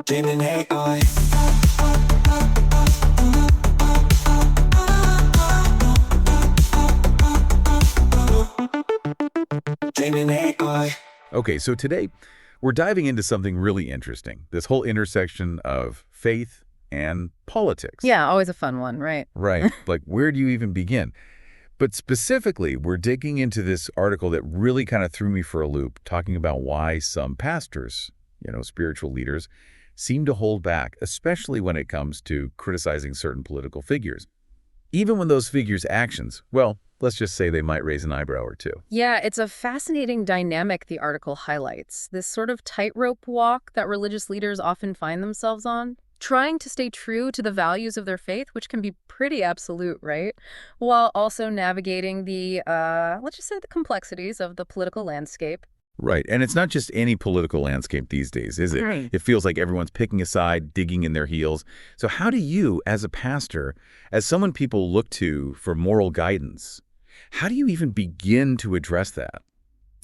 Demon AI. Demon AI. Okay, so today we're diving into something really interesting, this whole intersection of faith and politics. Yeah, always a fun one, right? Right. Like, where do you even begin? But specifically, we're digging into this article that really kind of threw me for a loop, talking about why some pastors, spiritual leaders, seem to hold back, especially when it comes to criticizing certain political figures. Even when those figures' actions, well, let's just say they might raise an eyebrow or two. Yeah, it's a fascinating dynamic the article highlights. This sort of tightrope walk that religious leaders often find themselves on, trying to stay true to the values of their faith, which can be pretty absolute, right? While also navigating the, let's just say the complexities of the political landscape. Right. And it's not just any political landscape these days, is it? Right. It feels like everyone's picking a side, digging in their heels. So how do you, as a pastor, as someone people look to for moral guidance, how do you even begin to address that?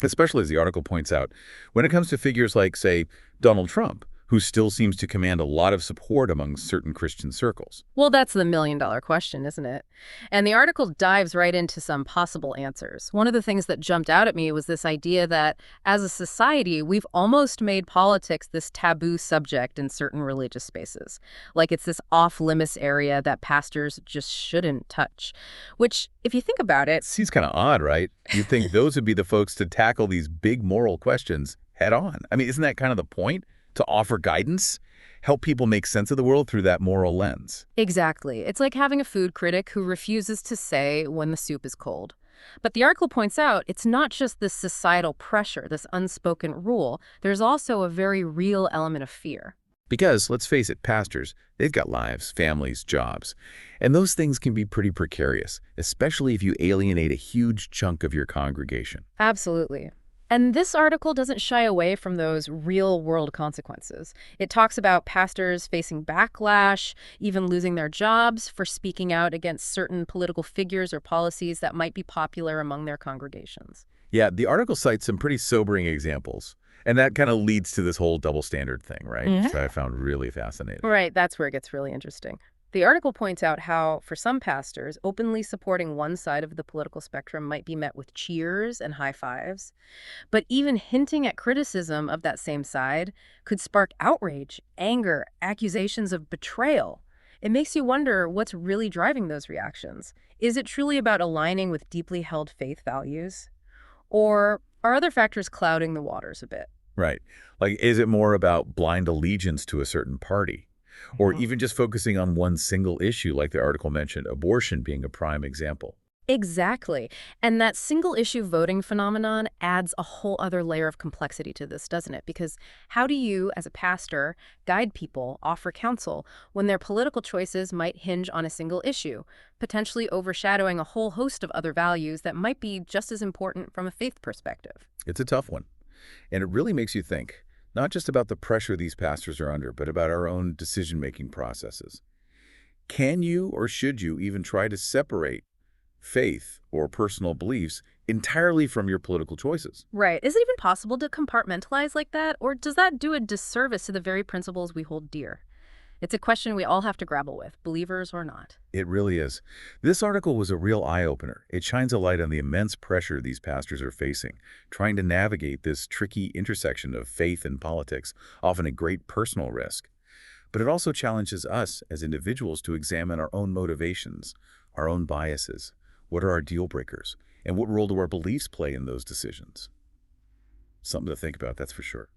Especially, as the article points out, when it comes to figures like, say, Donald Trump, who still seems to command a lot of support among certain Christian circles. Well, that's the million-dollar question, isn't it? And the article dives right into some possible answers. One of the things that jumped out at me was this idea that, as a society, we've almost made politics this taboo subject in certain religious spaces. Like it's this off-limits area that pastors just shouldn't touch. Which, if you think about it... Seems kind of odd, right? You'd think those would be the folks to tackle these big moral questions head on. I mean, isn't that kind of the point? To offer guidance, help people make sense of the world through that moral lens. Exactly. It's like having a food critic who refuses to say when the soup is cold. But the article points out it's not just this societal pressure, this unspoken rule. There's also a very real element of fear. Because, let's face it, pastors, they've got lives, families, jobs. And those things can be pretty precarious, especially if you alienate a huge chunk of your congregation. Absolutely. And this article doesn't shy away from those real-world consequences. It talks about pastors facing backlash, even losing their jobs for speaking out against certain political figures or policies that might be popular among their congregations. Yeah, the article cites some pretty sobering examples. And that kind of leads to this whole double standard thing, right? Which I found really fascinating. Right, that's where it gets really interesting. The article points out how, for some pastors, openly supporting one side of the political spectrum might be met with cheers and high fives. But even hinting at criticism of that same side could spark outrage, anger, accusations of betrayal. It makes you wonder what's really driving those reactions. Is it truly about aligning with deeply held faith values? Or are other factors clouding the waters a bit? Right. Like, is it more about blind allegiance to a certain party? Or even just focusing on one single issue, like the article mentioned, abortion being a prime example. Exactly. And that single issue voting phenomenon adds a whole other layer of complexity to this, doesn't it? Because how do you, as a pastor, guide people, offer counsel, when their political choices might hinge on a single issue, potentially overshadowing a whole host of other values that might be just as important from a faith perspective? It's a tough one. And it really makes you think, not just about the pressure these pastors are under, but about our own decision-making processes. Can you or should you even try to separate faith or personal beliefs entirely from your political choices? Right. Is it even possible to compartmentalize like that? Or does that do a disservice to the very principles we hold dear? It's a question we all have to grapple with, believers or not. It really is. This article was a real eye-opener. It shines a light on the immense pressure these pastors are facing, trying to navigate this tricky intersection of faith and politics, often at great personal risk. But it also challenges us as individuals to examine our own motivations, our own biases. What are our deal breakers? And what role do our beliefs play in those decisions? Something to think about, that's for sure.